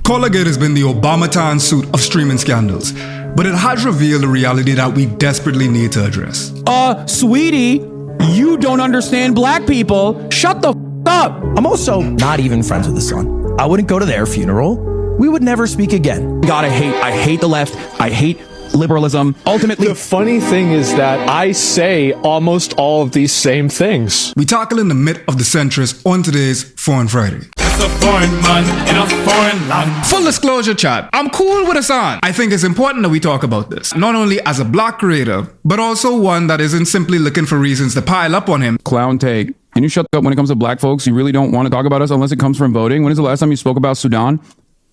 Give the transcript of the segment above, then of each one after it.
Colgate has been the Obama-tan suit of streaming scandals, but it has revealed a reality that we desperately need to address. Sweetie, you don't understand black people. Shut the up. I'm also not even friends with Hassan. I wouldn't go to their funeral. We would never speak again. God, I hate the left. I hate liberalism. Ultimately, the funny thing is that I say almost all of these same things. We tackle in the myth of the centrist on today's Foreign Friday. It's a foreign man in a foreign land. Full disclosure, chat. I'm cool with Hassan. I think it's important that we talk about this, not only as a black creator, but also one that isn't simply looking for reasons to pile up on him. Clown take. Can you shut up when it comes to black folks? You really don't want to talk about us unless it comes from voting. When is the last time you spoke about Sudan?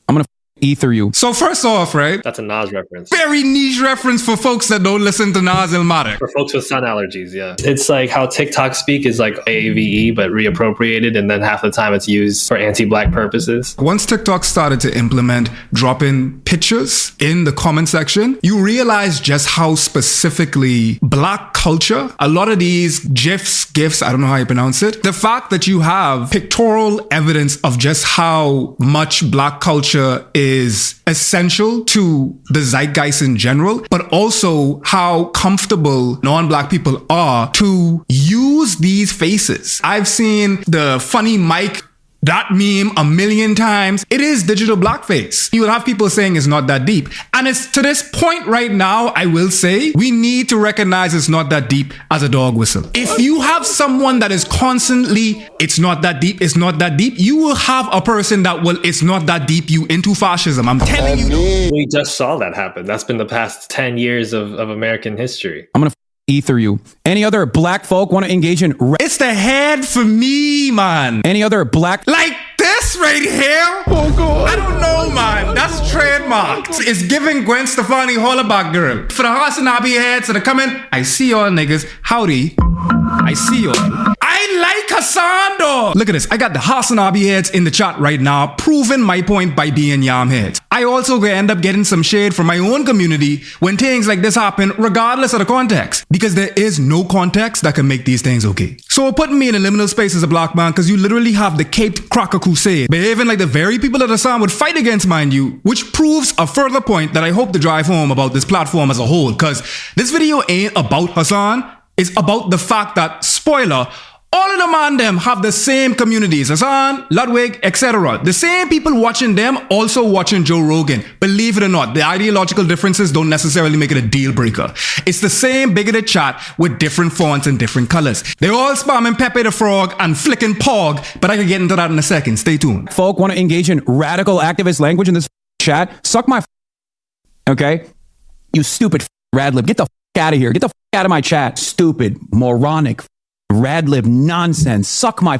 I'm gonna ether you. So first off, right? That's a Nas reference. Very niche reference for folks that don't listen to Nas Illmatic. For folks with sun allergies, yeah. It's like how TikTok speak is like AAVE, but reappropriated, and then half the time it's used for anti-black purposes. Once TikTok started to implement dropping pictures in the comment section, you realize just how specifically black culture, a lot of these GIFs, I don't know how you pronounce it, the fact that you have pictorial evidence of just how much black culture is essential to the zeitgeist in general, but also how comfortable non-black people are to use these faces. I've seen the funny Mike, that meme a million times. It is digital blackface. You will have people saying it's not that deep. And it's to this point right now, I will say, we need to recognize it's not that deep as a dog whistle. If you have someone that is constantly, it's not that deep, you will have a person that will, it's not that deep, you into fascism. I'm telling you. We just saw that happen. That's been the past 10 years of American history. I'm gonna ether you. Any other black folk want to engage in it's the head for me, man. Any other black like this right here? Oh god. I don't know, man. That's trademarked. It's giving Gwen Stefani hollaback girl. For the Hassan heads that are coming, I see y'all niggas. Howdy. I see y'all. I like Hassan though. Look at this. I got the Hassan heads in the chat right now, proving my point by being yam heads. I also gonna end up getting some shade from my own community when things like this happen, regardless of the context. Because there is no context that can make these things okay. So putting me in a liminal space as a black man, because you literally have the caped cracker crusade, behaving like the very people that Hassan would fight against, mind you, which proves a further point that I hope to drive home about this platform as a whole. Because this video ain't about Hassan. It's about the fact that, spoiler, all of them and them have the same communities. Hassan, Ludwig, etc. The same people watching them also watching Joe Rogan. Believe it or not, the ideological differences don't necessarily make it a deal breaker. It's the same bigoted chat with different fonts and different colors. They're all spamming Pepe the Frog and flicking Pog, but I can get into that in a second. Stay tuned. Folk want to engage in radical activist language in this chat? Suck my okay? You stupid radlib. Get the out of here. Get the out of my chat. Stupid, moronic, radlib nonsense. Suck my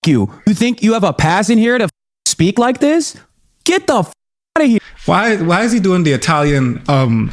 you. You think you have a pass in here to speak like this? Get the out of here. Why is he doing the Italian?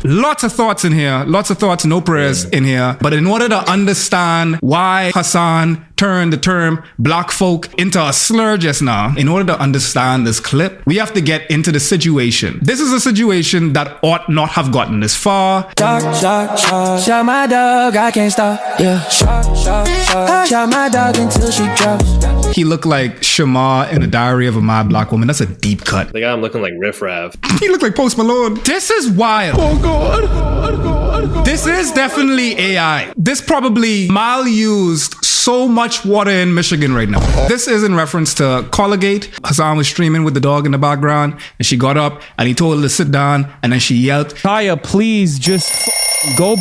Lots of thoughts in here. Lots of thoughts, no prayers in here. But in order to understand why Hassan turned the term black folk into a slur just now, in order to understand this clip, we have to get into the situation. This is a situation that ought not have gotten this far. Shot my dog, I can't stop. Yeah, shot my dog until she drops. He looked like Shamar in the Diary of a Mad Black Woman. That's a deep cut. They got him looking like Riff Raff. He looked like Post Malone. This is wild. Oh god. This is definitely AI. This probably malused so much water in Michigan right now. This is in reference to Colgate. Hassan was streaming with the dog in the background, and she got up and he told her to sit down, and then she yelled, Kaya, please just go.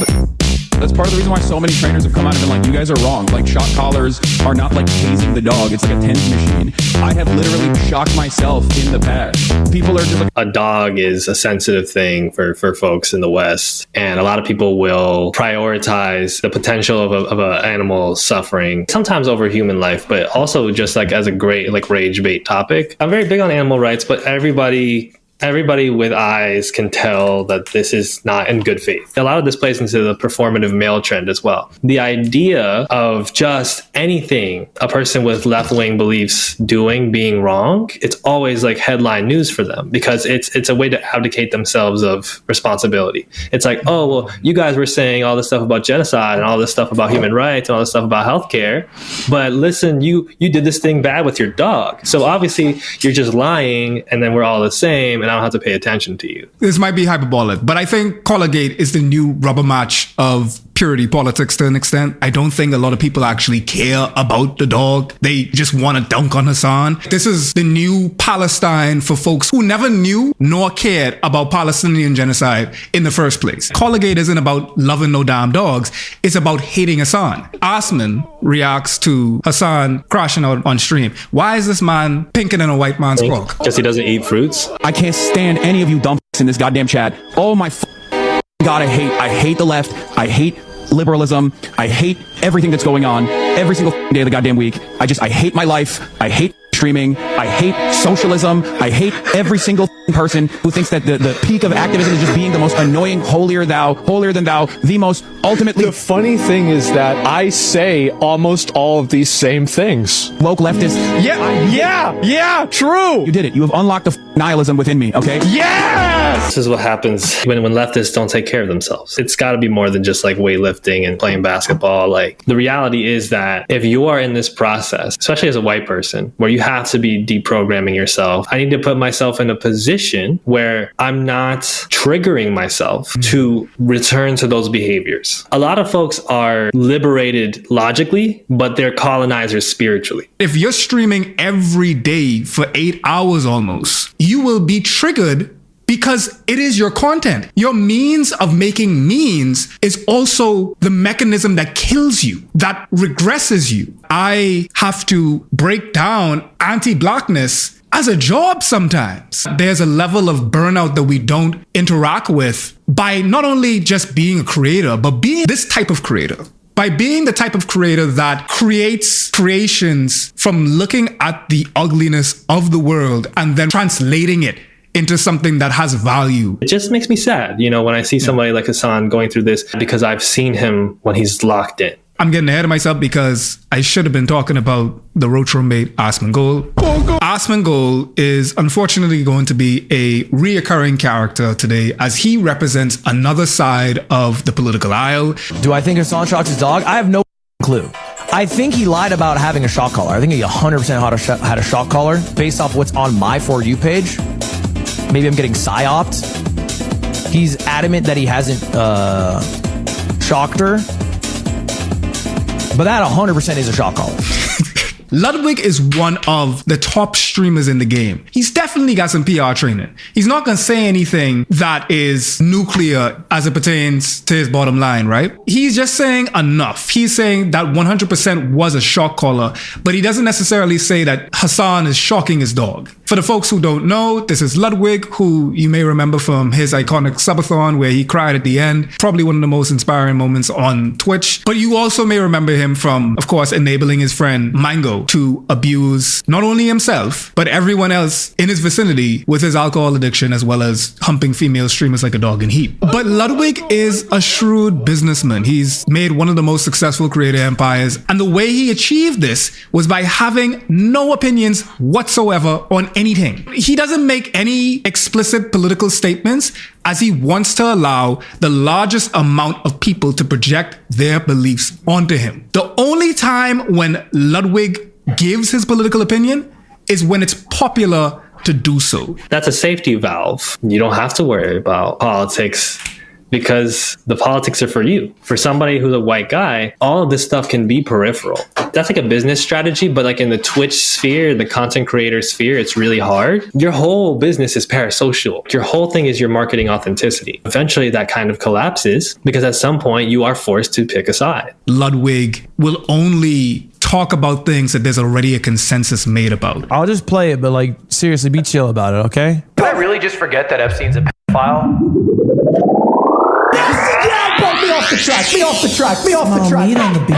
That's part of the reason why so many trainers have come out and been like, you guys are wrong. Like, shock collars are not like tasing the dog. It's like a TENS machine. I have literally shocked myself in the past. People are just like... A dog is a sensitive thing for folks in the West. And a lot of people will prioritize the potential of an animal suffering, sometimes over human life, but also just like as a great like rage bait topic. I'm very big on animal rights, but everybody Everybody with eyes can tell that this is not in good faith. A lot of this plays into the performative male trend as well. The idea of just anything a person with left-wing beliefs doing being wrong, it's always like headline news for them because it's a way to abdicate themselves of responsibility. It's like, oh, well, you guys were saying all this stuff about genocide and all this stuff about human rights and all this stuff about healthcare, but listen, you did this thing bad with your dog. So obviously you're just lying and then we're all the same and I don't have to pay attention to you. This might be hyperbolic, but I think Colgate is the new rubber match of purity politics to an extent. I don't think a lot of people actually care about the dog. They just want to dunk on Hassan. This is the new Palestine for folks who never knew nor cared about Palestinian genocide in the first place. Colgate isn't about loving no damn dogs. It's about hating Hassan. Asman reacts to Hassan crashing out on stream. Why is this man pinker than a white man's frog? Because he doesn't eat fruits. I can't stand any of you dumb in this goddamn chat. Oh my God, I hate the left. I hate liberalism. I hate everything that's going on every single day of the goddamn week. I hate my life. I hate streaming. I hate socialism. I hate every single person who thinks that the peak of activism is just being the most annoying, holier than thou, the most ultimately... The funny thing is that I say almost all of these same things. Woke leftist. Yeah, true. You did it. You have unlocked the nihilism within me, okay? Yes! This is what happens when leftists don't take care of themselves. It's got to be more than just like weightlifting and playing basketball. Like the reality is that if you are in this process, especially as a white person, where you have to be deprogramming yourself, I need to put myself in a position where I'm not triggering myself to return to those behaviors. A lot of folks are liberated logically, but they're colonizers spiritually. If you're streaming every day for 8 hours almost, you will be triggered because it is your content. Your means of making means is also the mechanism that kills you, that regresses you. I have to break down anti-blackness as a job sometimes. There's a level of burnout that we don't interact with by not only just being a creator, but being this type of creator. By being the type of creator that creates creations from looking at the ugliness of the world and then translating it into something that has value. It just makes me sad, when I see somebody like Hassan going through this because I've seen him when he's locked in. I'm getting ahead of myself because I should have been talking about the roach roommate, Asman Gol. Asman Gol is unfortunately going to be a reoccurring character today as he represents another side of the political aisle. Do I think Hassan shocked his dog? I have no clue. I think he lied about having a shock collar. I think he 100% had a shock collar based off what's on my For You page. Maybe I'm getting psyoped. He's adamant that he hasn't shocked her. But that 100% is a shock collar. Ludwig is one of the top streamers in the game. He's definitely got some PR training. He's not going to say anything that is nuclear as it pertains to his bottom line, right? He's just saying enough. He's saying that 100% was a shock collar, but he doesn't necessarily say that Hassan is shocking his dog. For the folks who don't know, this is Ludwig, who you may remember from his iconic subathon where he cried at the end. Probably one of the most inspiring moments on Twitch. But you also may remember him from, of course, enabling his friend Mango to abuse not only himself, but everyone else in his vicinity with his alcohol addiction, as well as humping female streamers like a dog in heat. But Ludwig is a shrewd businessman. He's made one of the most successful creator empires. And the way he achieved this was by having no opinions whatsoever on anything. He doesn't make any explicit political statements, as he wants to allow the largest amount of people to project their beliefs onto him. The only time when Ludwig gives his political opinion is when it's popular to do so. That's a safety valve. You don't have to worry about politics because the politics are for you. For somebody who's a white guy, all of this stuff can be peripheral. That's like a business strategy, but like in the Twitch sphere, the content creator sphere, it's really hard. Your whole business is parasocial. Your whole thing is your marketing authenticity. Eventually that kind of collapses because at some point you are forced to pick a side. Ludwig will only talk about things that there's already a consensus made about. I'll just play it, but like seriously, be chill about it, okay? Did I really just forget that Epstein's a pedophile? Me off the track, me off the track, me off the track. Meat on the beat.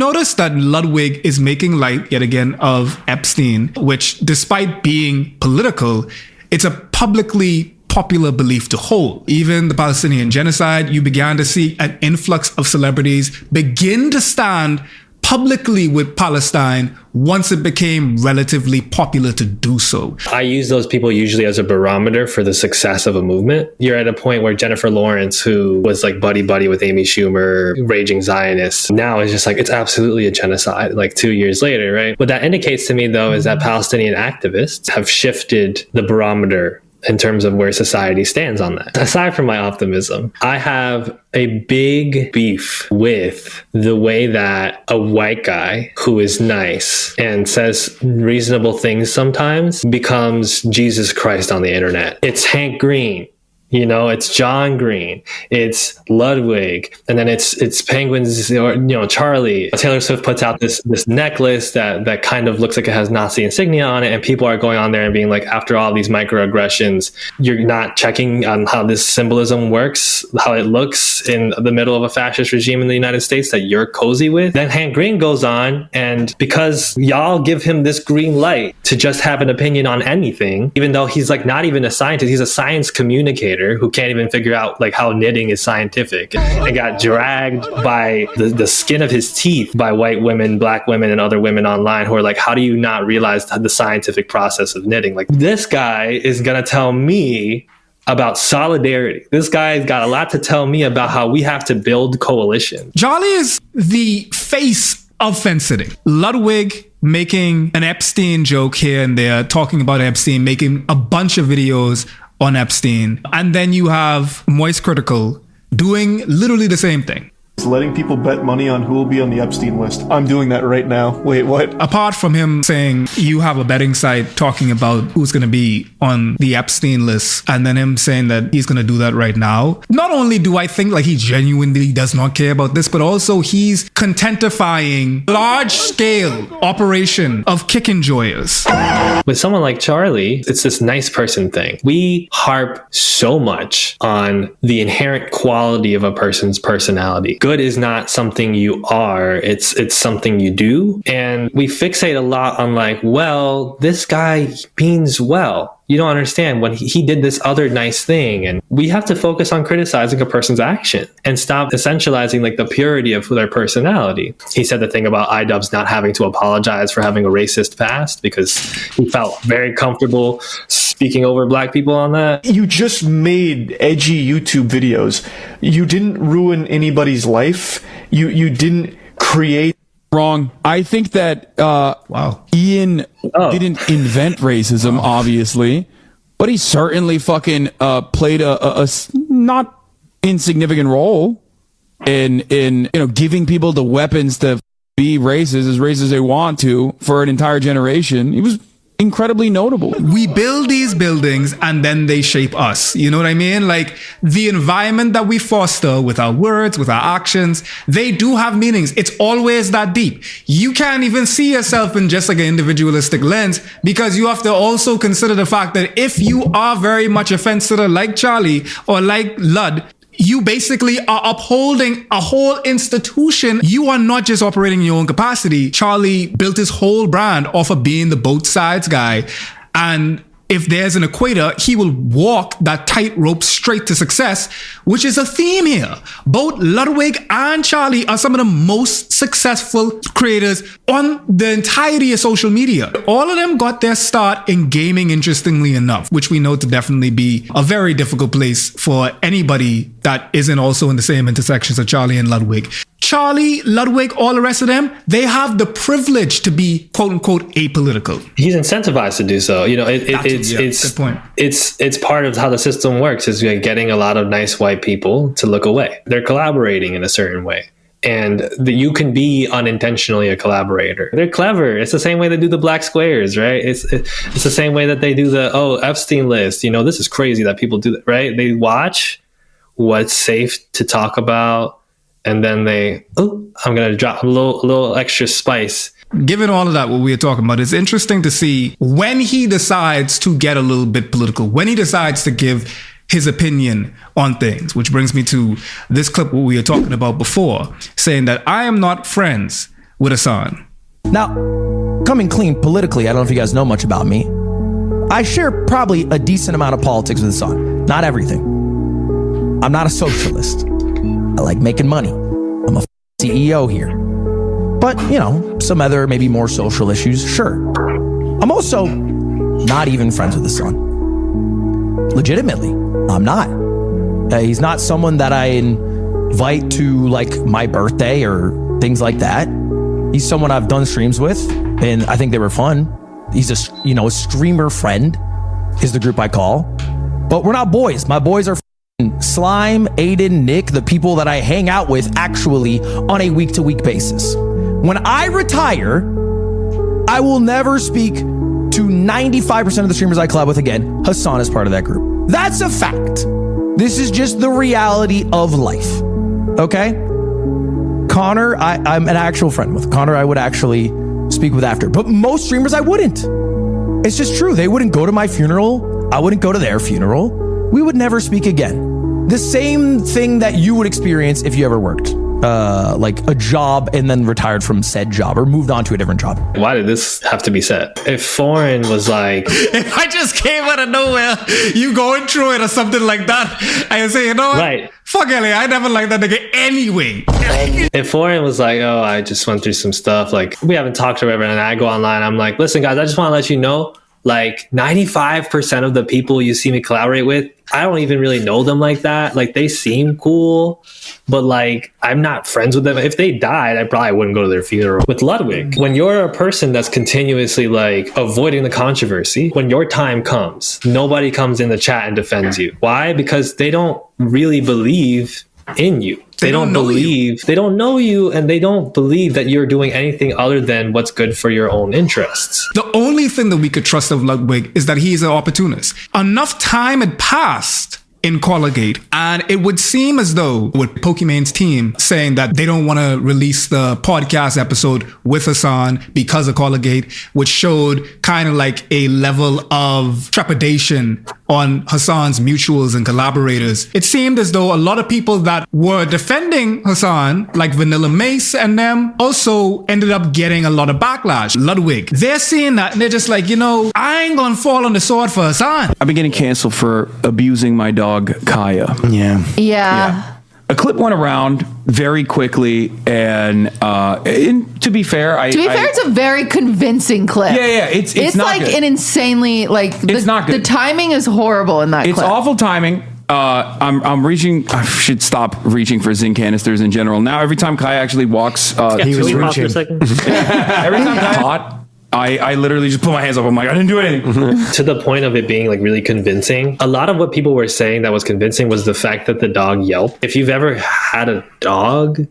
notice that Ludwig is making light yet again of Epstein, which despite being political, it's a publicly popular belief to hold. Even the Palestinian genocide, you began to see an influx of celebrities begin to stand publicly with Palestine once it became relatively popular to do so. I use those people usually as a barometer for the success of a movement. You're at a point where Jennifer Lawrence, who was like buddy-buddy with Amy Schumer, raging Zionist, now is just like, it's absolutely a genocide, like 2 years later, right? What that indicates to me, though, is that Palestinian activists have shifted the barometer in terms of where society stands on that. Aside from my optimism, I have a big beef with the way that a white guy who is nice and says reasonable things sometimes becomes Jesus Christ on the internet. It's Hank Green. You know, it's John Green, it's Ludwig, and then it's Penguins, or, you know, Charlie. Taylor Swift puts out this necklace that kind of looks like it has Nazi insignia on it, and people are going on there and being like, after all these microaggressions, you're not checking on how this symbolism works, how it looks in the middle of a fascist regime in the United States that you're cozy with. Then Hank Green goes on, and because y'all give him this green light to just have an opinion on anything, even though he's like not even a scientist, he's a science communicator who can't even figure out like how knitting is scientific, and got dragged by the skin of his teeth by white women, black women, and other women online who are like, how do you not realize the scientific process of knitting? Like, this guy is gonna tell me about solidarity. This guy's got a lot to tell me about how we have to build coalition. Charlie is the face of fence sitting. Ludwig making an Epstein joke here and there, talking about Epstein, making a bunch of videos on Epstein. And then you have Moist Critical doing literally the same thing. Letting people bet money on who will be on the Epstein list. I'm doing that right now. Wait, what? Apart from him saying you have a betting site talking about who's going to be on the Epstein list, and then him saying that he's going to do that right now. Not only do I think like he genuinely does not care about this, but also he's contentifying large scale operation of kick enjoyers. With someone like Charlie, it's this nice person thing. We harp so much on the inherent quality of a person's personality. Good is not something you are, it's something you do. And we fixate a lot on like, well, this guy means well. You don't understand when he did this other nice thing. And we have to focus on criticizing a person's action and stop essentializing like the purity of their personality. He said the thing about iDubbbz not having to apologize for having a racist past because he felt very comfortable speaking over black people on that. You just made edgy YouTube videos. You didn't ruin anybody's life. You didn't create. Wrong. I think that Ian didn't invent racism, obviously, but he certainly fucking played a not insignificant role in giving people the weapons to be racist as they want to for an entire generation. He was incredibly notable. We build these buildings and then they shape us. You know what I mean? Like the environment that we foster with our words, with our actions, they do have meanings. It's always that deep. You can't even see yourself in just like an individualistic lens because you have to also consider the fact that if you are very much a fence sitter like Charlie or like Lud, you basically are upholding a whole institution. You are not just operating in your own capacity. Charlie built his whole brand off of being the both sides guy. And if there's an equator, he will walk that tightrope straight to success, which is a theme here. Both Ludwig and Charlie are some of the most successful creators on the entirety of social media. All of them got their start in gaming, interestingly enough, which we know to definitely be a very difficult place for anybody that isn't also in the same intersections of Charlie and Ludwig. Charlie, Ludwig, all the rest of them, they have the privilege to be quote unquote apolitical. He's incentivized to do so. You know, good point. It's part of how the system works is like getting a lot of nice white people to look away. They're collaborating in a certain way. And you can be unintentionally a collaborator. They're clever. It's the same way they do the black squares, right? It's the same way that they do the, Epstein list. You know, this is crazy that people do that, right? They watch what's safe to talk about. And then I'm going to drop a little extra spice. Given all of that, what we are talking about, it's interesting to see when he decides to get a little bit political, when he decides to give his opinion on things, which brings me to this clip what we were talking about before, saying that I am not friends with Hassan. Now, coming clean politically, I don't know if you guys know much about me. I share probably a decent amount of politics with Hassan. Not everything. I'm not a socialist. I like making money. I'm a CEO here. But, some other maybe more social issues, sure. I'm also not even friends with Hassan. Legitimately, I'm not. He's not someone that I invite to like my birthday or things like that. He's someone I've done streams with, and I think they were fun. He's a streamer friend is the group I call. But we're not boys. My boys are Slime, Aiden, Nick, the people that I hang out with actually on a week-to-week basis. When I retire, I will never speak to 95% of the streamers I collab with again. Hassan is part of that group. That's a fact. This is just the reality of life. Okay? Connor, I'm an actual friend with. Connor, I would actually speak with after. But most streamers, I wouldn't. It's just true. They wouldn't go to my funeral. I wouldn't go to their funeral. We would never speak again. The same thing that you would experience if you ever worked. Like a job and then retired from said job or moved on to a different job. Why did this have to be said? If Foreign was like... If I just came out of nowhere, you going through it or something like that, I say, you know what? Right. Fuck Ellie, I never liked that nigga anyway. If Foreign was like, oh, I just went through some stuff, like, we haven't talked or whatever, and I go online, I'm like, listen, guys, I just want to let you know, like, 95% of the people you see me collaborate with, I don't even really know them like that. Like, they seem cool, but like, I'm not friends with them. If they died, I probably wouldn't go to their funeral. With Ludwig, when you're a person that's continuously like avoiding the controversy, when your time comes, nobody comes in the chat and defends you. Why? Because they don't really believe in you. They don't believe, they don't know you, and they don't believe that you're doing anything other than what's good for your own interests. The only thing that we could trust of Ludwig is that he's an opportunist. Enough time had passed in Colgate, and it would seem as though with Pokemon's team saying that they don't want to release the podcast episode with Hassan because of Colgate, which showed kind of like a level of trepidation on Hassan's mutuals and collaborators. It seemed as though a lot of people that were defending Hassan, like Vanilla Mace and them, also ended up getting a lot of backlash. Ludwig, they're seeing that and they're just like, I ain't gonna fall on the sword for Hassan. I've been getting canceled for abusing my dog, Kaya. Yeah. A clip went around very quickly, and to be fair, it's a very convincing clip. Yeah. It's not like good. an insanely it's not good. The timing is horrible in that clip. It's awful timing. I'm reaching. I should stop reaching for zinc canisters in general. Now, every time Kaya actually walks, he was reaching. Every time Kaya caught, I literally just put my hands up. I'm like, I didn't do anything. To the point of it being like really convincing. A lot of what people were saying that was convincing was the fact that the dog yelped. If you've ever had a dog,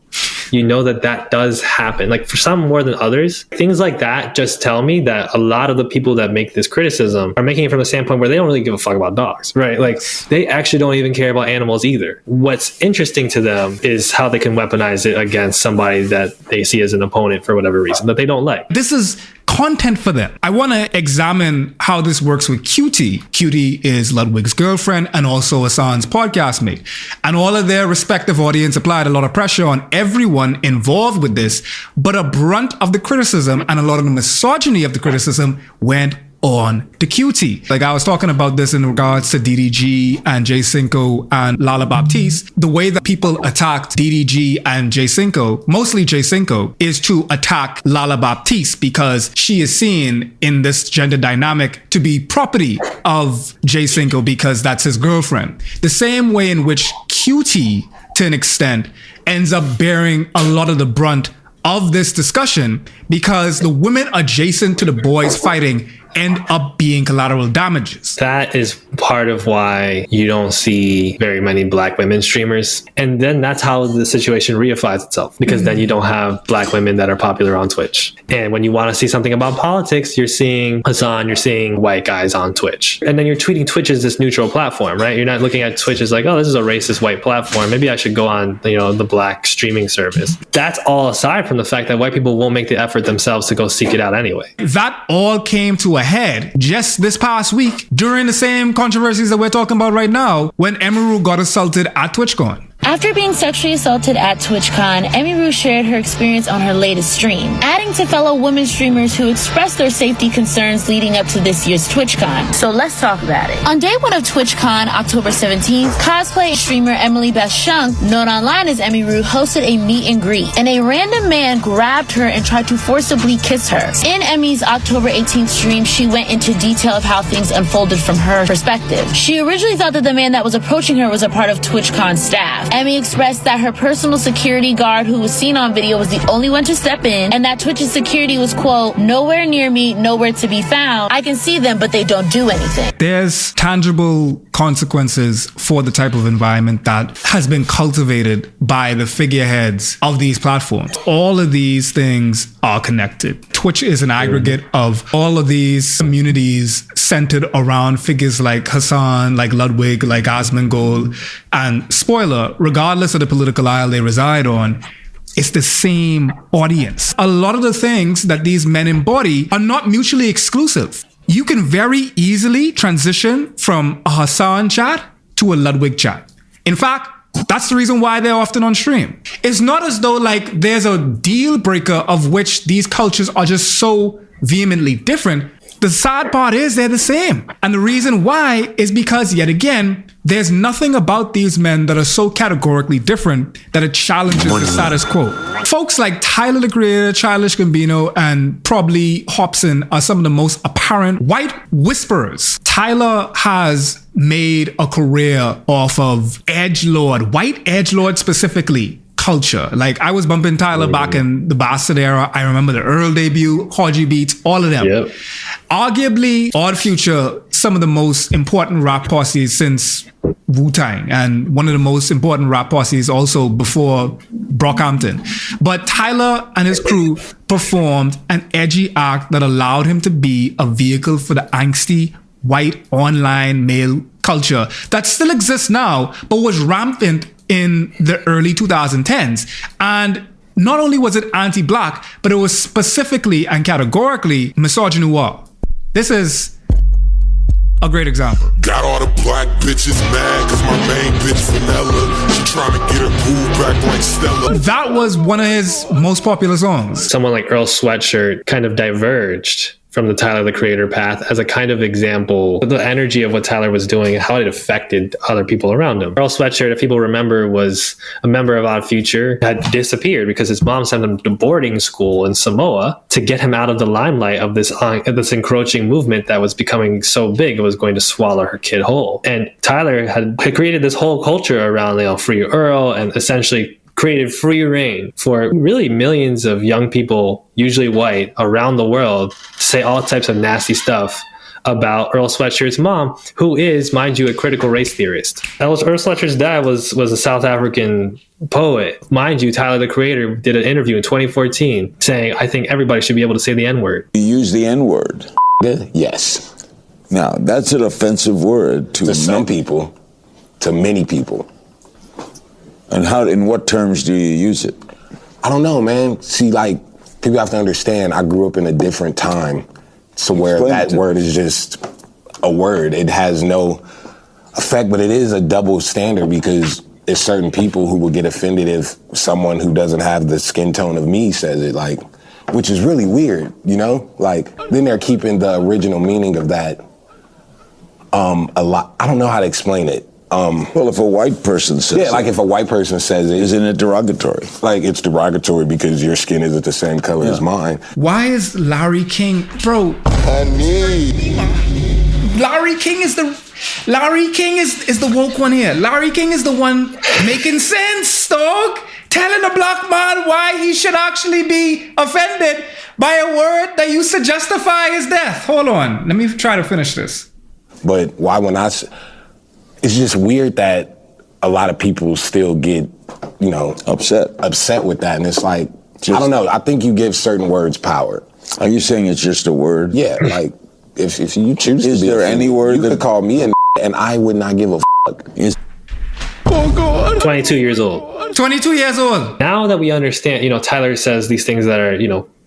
you know that does happen. Like for some more than others, things like that just tell me that a lot of the people that make this criticism are making it from a standpoint where they don't really give a fuck about dogs, right? Like they actually don't even care about animals either. What's interesting to them is how they can weaponize it against somebody that they see as an opponent for whatever reason that they don't like. This is content for them. I want to examine how this works with Cutie. Cutie is Ludwig's girlfriend and also Hassan's podcast mate. And all of their respective audience applied a lot of pressure on everyone involved with this, but a brunt of the criticism and a lot of the misogyny of the criticism went on to Cutie. Like I was talking about this in regards to DDG and J5 and Lala Baptiste. The way that people attacked DDG and J5, mostly J5, is to attack Lala Baptiste because she is seen in this gender dynamic to be property of J5 because that's his girlfriend. The same way in which Cutie, to an extent, ends up bearing a lot of the brunt of this discussion because the women adjacent to the boys fighting end up being collateral damages. That is part of why you don't see very many black women streamers. And then that's how the situation reifies itself, because then you don't have black women that are popular on Twitch. And when you want to see something about politics, you're seeing Hassan, you're seeing white guys on Twitch. And then you're treating Twitch as this neutral platform, right? You're not looking at Twitch as like, oh, this is a racist white platform. Maybe I should go on, the black streaming service. That's all aside from the fact that white people won't make the effort themselves to go seek it out anyway. That all came to a head just this past week during the same controversies that we're talking about right now when Emerald got assaulted at TwitchCon. After being sexually assaulted at TwitchCon, Emiru shared her experience on her latest stream, adding to fellow women streamers who expressed their safety concerns leading up to this year's TwitchCon. So let's talk about it. On day one of TwitchCon, October 17th, cosplay streamer Emily Beth Shunk, known online as Emiru, hosted a meet and greet, and a random man grabbed her and tried to forcibly kiss her. In Emmy's October 18th stream, she went into detail of how things unfolded from her perspective. She originally thought that the man that was approaching her was a part of TwitchCon's staff. Emmy expressed that her personal security guard who was seen on video was the only one to step in, and that Twitch's security was, quote, nowhere near me, nowhere to be found. I can see them, but they don't do anything. There's tangible consequences for the type of environment that has been cultivated by the figureheads of these platforms. All of these things are connected. Twitch is an aggregate of all of these communities centered around figures like Hassan, like Ludwig, like Asmongold, and spoiler, regardless of the political aisle they reside on, it's the same audience. A lot of the things that these men embody are not mutually exclusive. You can very easily transition from a Hassan chat to a Ludwig chat. In fact, that's the reason why they're often on stream. It's not as though like there's a deal breaker of which these cultures are just so vehemently different. The sad part is they're the same. And the reason why is because, yet again, there's nothing about these men that are so categorically different that it challenges the status quo. Folks like Tyler, the Creator, Childish Gambino, and probably Hobson are some of the most apparent white whisperers. Tyler has made a career off of edgelord, white edgelord specifically, culture. Like, I was bumping Tyler back in the Bastard era. I remember the Earl debut, Hodgie Beats, all of them. Yep. Arguably, Odd Future, some of the most important rap posses since Wu-Tang, and one of the most important rap posses also before Brockhampton. But Tyler and his crew performed an edgy act that allowed him to be a vehicle for the angsty white online male culture that still exists now, but was rampant in the early 2010s. And not only was it anti-black, but it was specifically and categorically misogynoir. This is a great example. Got all the black bitches mad cause my main bitch vanilla. She trying to get her groove back like Stella. That was one of his most popular songs. Someone like Earl Sweatshirt kind of diverged from the Tyler, the Creator path as a kind of example of the energy of what Tyler was doing and how it affected other people around him. Earl Sweatshirt, if people remember, was a member of Odd Future, had disappeared because his mom sent him to boarding school in Samoa to get him out of the limelight of this encroaching movement that was becoming so big it was going to swallow her kid whole. And Tyler had created this whole culture around, Free Earl, and essentially created free reign for really millions of young people, usually white, around the world to say all types of nasty stuff about Earl Sweatshirt's mom, who is, mind you, a critical race theorist. Earl Sweatshirt's dad was a South African poet. Mind you, Tyler, the Creator, did an interview in 2014 saying, I think everybody should be able to say the N-word. You use the N-word? Yes. Now, that's an offensive word to some people, to many people. And in what terms do you use it? I don't know, man. See, people have to understand, I grew up in a different time, so where that word is just a word. It has no effect, but it is a double standard because there's certain people who will get offended if someone who doesn't have the skin tone of me says it, which is really weird, then they're keeping the original meaning of that a lot. I don't know how to explain it. Well, if a white person says it. If a white person says it. Isn't it derogatory? It's derogatory because your skin isn't the same color as mine. Why is Larry King, bro? Larry King is the woke one here. Larry King is the one making sense, dog. Telling a black man why he should actually be offended by a word that used to justify his death. Hold on, let me try to finish this. But why it's just weird that a lot of people still get, upset with that. And it's I don't know. I think you give certain words power. Are you saying it's just a word? Yeah. If you choose to be. Is there any word you could call me and I would not give a fuck. Oh, God. 22 years old. 22 years old. Now that we understand, Tyler says these things that are,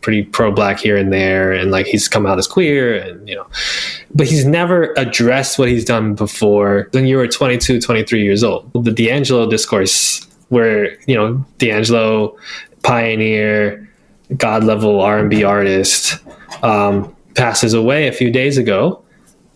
pretty pro-black here and there, and he's come out as queer, and but he's never addressed what he's done before when you were 22, 23 years old. The D'Angelo discourse, where, you know, D'Angelo, pioneer, God level R&B artist, passes away a few days ago,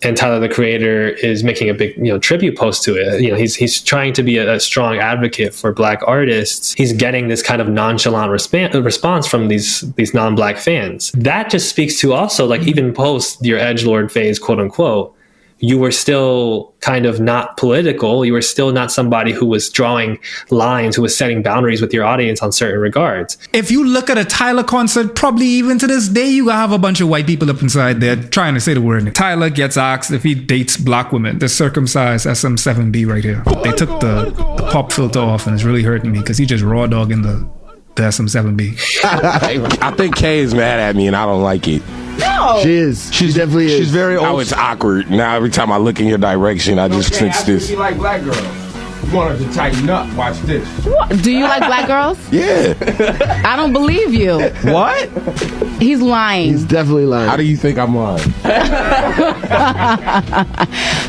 and Tyler the Creator is making a big, you know, tribute post to it. You know, he's trying to be a strong advocate for Black artists. He's getting this kind of nonchalant response from these non-Black fans. That just speaks to also, like, even post your edgelord phase, quote unquote, you were still kind of not political. You were still not somebody who was drawing lines, who was setting boundaries with your audience on certain regards. If you look at a Tyler concert, probably even to this day, you have a bunch of white people up inside there trying to say the word. Tyler gets asked if he dates Black women. The circumcised SM7B right here. They took the pop filter off, and it's really hurting me because he just raw dogging the SM7B. I think Kay is mad at me, and I don't like it. No, she is. She definitely is. She's very. Now it's awkward. Now every time I look in your direction, I just sense this. You like Black girls? You want her to tighten up. Watch this. What? Do you like Black girls? Yeah. I don't believe you. What? He's lying. He's definitely lying. How do you think I'm lying?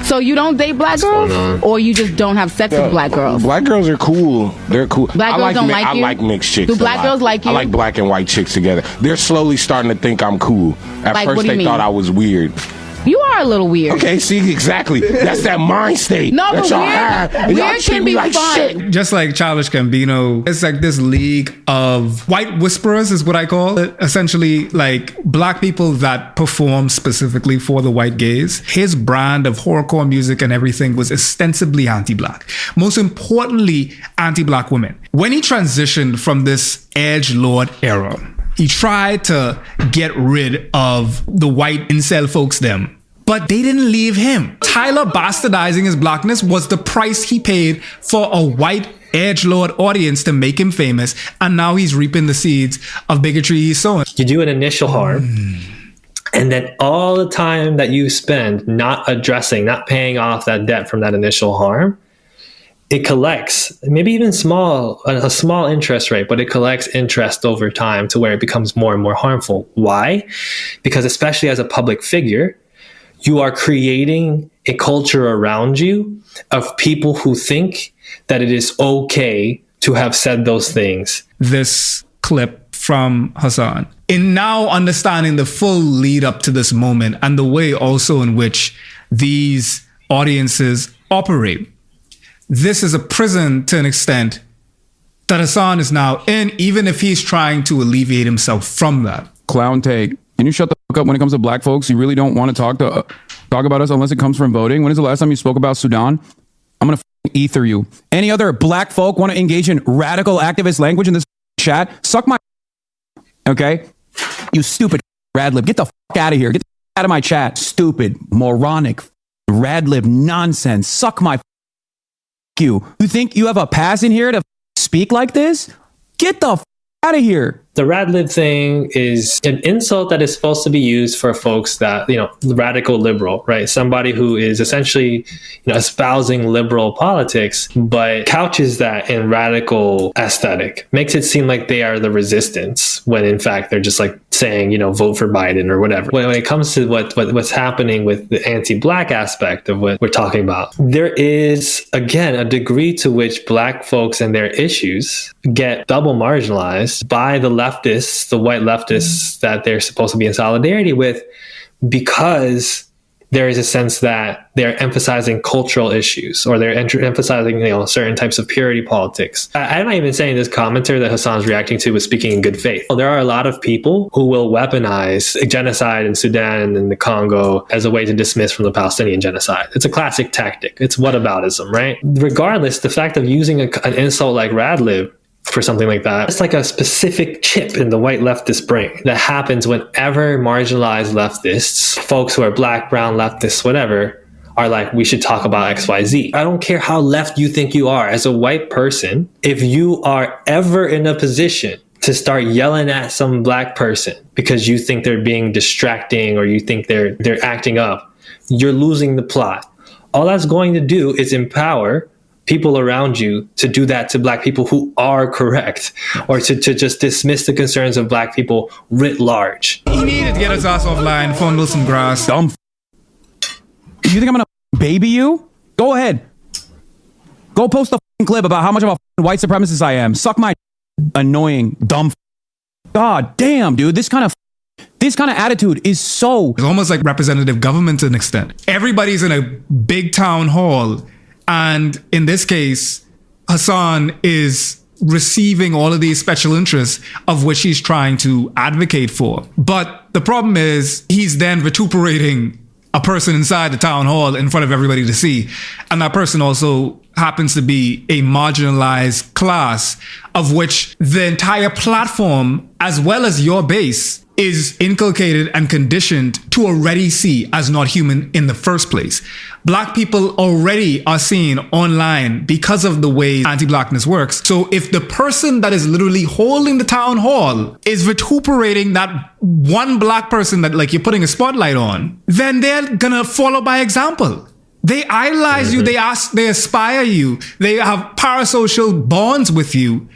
So you don't date Black girls, or you just don't have sex with Black girls? Black girls are cool. They're cool. Black girls don't like you? I like mixed chicks. Do Black girls like you? I like Black and white chicks together. They're slowly starting to think I'm cool. At Like, first, what do you they thought mean? I was weird. You are a little weird. Okay, see, exactly. That's that mind state. No, that but y'all weird, have. And y'all weird treat can me be like fun. shit. Just like Childish Gambino, it's like this league of white whisperers is what I call it. Essentially, like Black people that perform specifically for the white gaze. His brand of horrorcore music and everything was ostensibly anti-Black. Most importantly, anti-Black women. When he transitioned from this edgelord era, he tried to get rid of the white incel folks them. But they didn't leave him. Tyler bastardizing his Blackness was the price he paid for a white edgelord audience to make him famous. And now he's reaping the seeds of bigotry he's sowing. You do an initial harm, and then all the time that you spend not addressing, not paying off that debt from that initial harm, it collects, maybe even a small interest rate, but it collects interest over time to where it becomes more and more harmful. Why? Because especially as a public figure, you are creating a culture around you of people who think that it is okay to have said those things. This clip from Hassan, in now understanding the full lead up to this moment and the way also in which these audiences operate, this is a prison to an extent that Hassan is now in, even if he's trying to alleviate himself from that. Clown take. Can you shut the fuck up when it comes to Black folks? You really don't want to talk about us unless it comes from voting. When is the last time you spoke about Sudan? I'm going to ether you. Any other Black folk want to engage in radical activist language in this chat? Suck my okay? You stupid radlib. Get the fuck out of here. Get the fuck out of my chat. Stupid, moronic, radlib nonsense. Suck my you. You think you have a pass in here to speak like this? Get the out of here. The radlib thing is an insult that is supposed to be used for folks that, you know, radical liberal, right? Somebody who is essentially, you know, espousing liberal politics, but couches that in radical aesthetic, makes it seem like they are the resistance when in fact they're just like saying, you know, vote for Biden or whatever. When it comes to what's happening with the anti-Black aspect of what we're talking about, there is, again, a degree to which Black folks and their issues get double marginalized by the leftists, the white leftists that they're supposed to be in solidarity with, because there is a sense that they're emphasizing cultural issues or they're emphasizing, you know, certain types of purity politics. I'm not even saying this commenter that Hassan's reacting to was speaking in good faith. There are a lot of people who will weaponize genocide in Sudan and the Congo as a way to dismiss from the Palestinian genocide. It's a classic tactic. It's whataboutism, right? Regardless, the fact of using an insult like radlib for something like that, it's like a specific chip in the white leftist brain that happens whenever marginalized leftists, folks who are Black, brown leftists, whatever, are like, we should talk about XYZ. I don't care how left you think you are as a white person. If you are ever in a position to start yelling at some Black person because you think they're being distracting or you think they're acting up, you're losing the plot. All that's going to do is empower people around you to do that to Black people who are correct, or to just dismiss the concerns of Black people writ large. He needed to get his ass offline, fondle some grass. Dumb You think I'm gonna baby you? Go ahead. Go post the clip about how much of a white supremacist I am. Suck my annoying, dumb. God damn, dude. This kind of attitude is so... It's almost like representative government to an extent. Everybody's in a big town hall. And in this case, Hassan is receiving all of these special interests of which he's trying to advocate for. But the problem is he's then vituperating a person inside the town hall in front of everybody to see. And that person also happens to be a marginalized class of which the entire platform, as well as your base, is inculcated and conditioned to already see as not human in the first place. Black people already are seen online because of the way anti-blackness works. So if the person that is literally holding the town hall is vituperating that one black person that like you're putting a spotlight on, then they're gonna follow by example. They idolize you, they aspire you, they have parasocial bonds with you,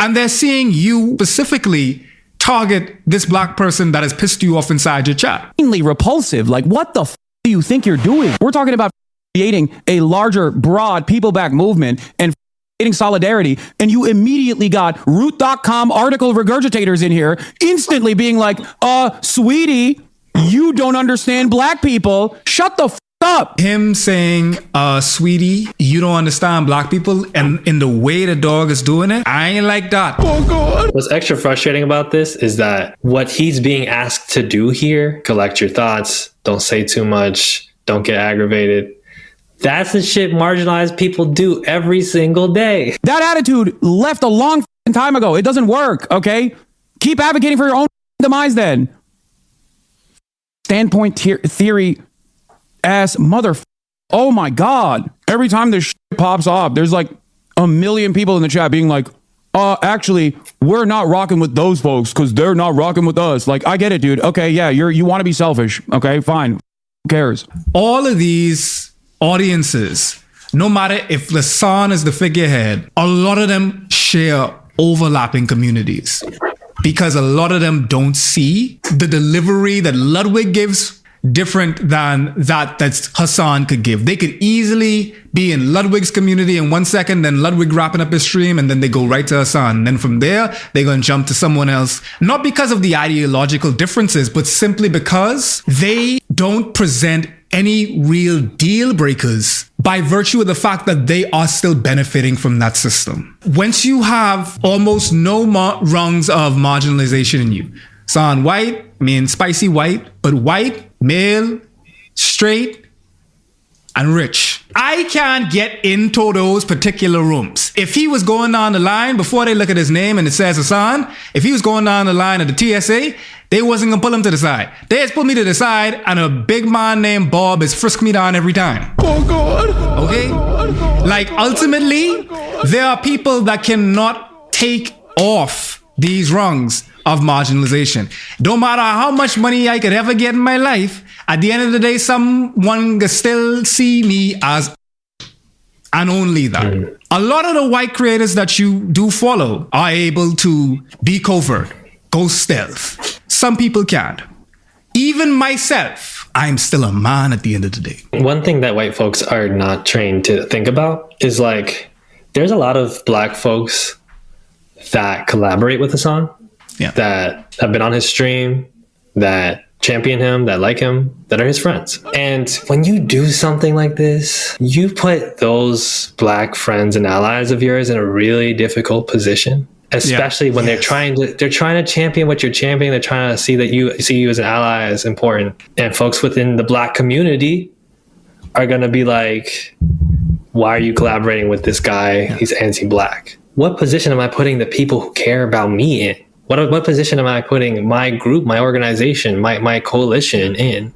and they're seeing you specifically target this black person that has pissed you off inside your chat. Repulsive. Like, what the do you think you're doing? We're talking about creating a larger, broad, people-back movement and creating solidarity, and you immediately got root.com article regurgitators in here instantly being like, sweetie, you don't understand black people. Shut the up. Him saying, sweetie, you don't understand black people, and in the way the dog is doing it, I ain't like that. Oh God. What's extra frustrating about this is that what he's being asked to do here, collect your thoughts, don't say too much, don't get aggravated. That's the shit marginalized people do every single day. That attitude left a long time ago. It doesn't work, okay? Keep advocating for your own demise then. Standpoint theory ass oh my God. Every time this shit pops off, there's like a million people in the chat being like, actually, we're not rocking with those folks because they're not rocking with us. Like, I get it, dude. Okay, yeah, you want to be selfish. Okay, fine. Who cares? All of these audiences, no matter if Hassan is the figurehead, a lot of them share overlapping communities because a lot of them don't see the delivery that Ludwig gives different than that Hassan could give. They could easily be in Ludwig's community in 1 second, then Ludwig wrapping up his stream, and then they go right to Hassan. And then from there, they're going to jump to someone else. Not because of the ideological differences, but simply because they don't present any real deal breakers by virtue of the fact that they are still benefiting from that system. Once you have almost no rungs of marginalization in you, Hassan white, spicy white, but white, male, straight, and rich. I can't get into those particular rooms. If he was going down the line, before they look at his name and it says Hassan, if he was going down the line of the TSA, they wasn't gonna pull him to the side. They just put me to the side, and a big man named Bob is frisk me down every time. Oh God. Okay? Like, ultimately, there are people that cannot take off these rungs of marginalization. Don't matter how much money I could ever get in my life, at the end of the day, someone can still see me as, and only that. A lot of the white creators that you do follow are able to be covert, go stealth. Some people can't. Even myself, I'm still a man at the end of the day. One thing that white folks are not trained to think about is like, there's a lot of black folks that collaborate with Hassan. Yeah. That have been on his stream, that champion him, that like him, that are his friends. And when you do something like this, you put those black friends and allies of yours in a really difficult position, especially when they're trying to champion what you're championing. They're trying to see you as an ally as important. And folks within the black community are going to be like, why are you collaborating with this guy? He's anti-black. What position am I putting the people who care about me in? What position am I putting my group, my organization, my coalition in?